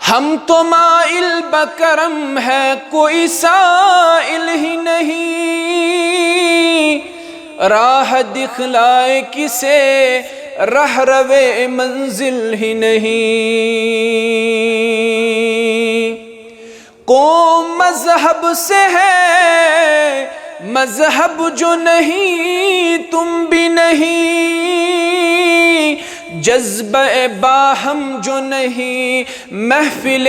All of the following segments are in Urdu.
ہم تو مائل بکرم ہے کوئی سائل ہی نہیں، راہ دکھلائے کسے رہ روے منزل ہی نہیں۔ قوم مذہب سے ہے مذہب جو نہیں تم بھی نہیں، جذبہ باہم جو نہیں محفل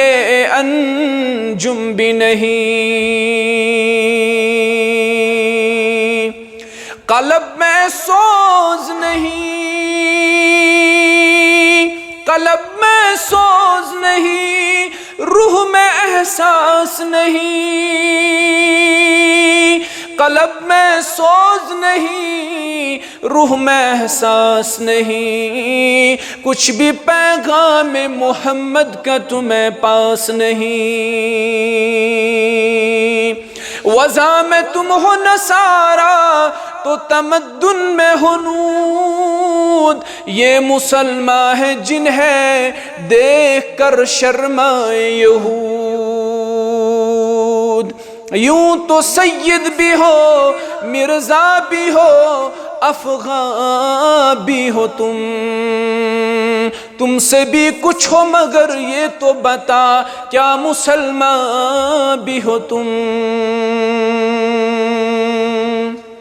انجم بھی نہیں۔ قلب میں سوز نہیں، قلب میں سوز نہیں، روح میں احساس نہیں، قلب میں سوز نہیں، روح میں احساس نہیں، کچھ بھی پیغام محمد کا تمہیں پاس نہیں۔ وضع میں تم ہو نصارا تو تمدن میں ہو نود، یہ مسلمان ہے جنہیں دیکھ کر شرمائے یہود۔ یوں تو سید بھی ہو مرزا بھی ہو افغان بھی ہو تم سے بھی کچھ ہو مگر یہ تو بتا کیا مسلمان بھی ہو تم؟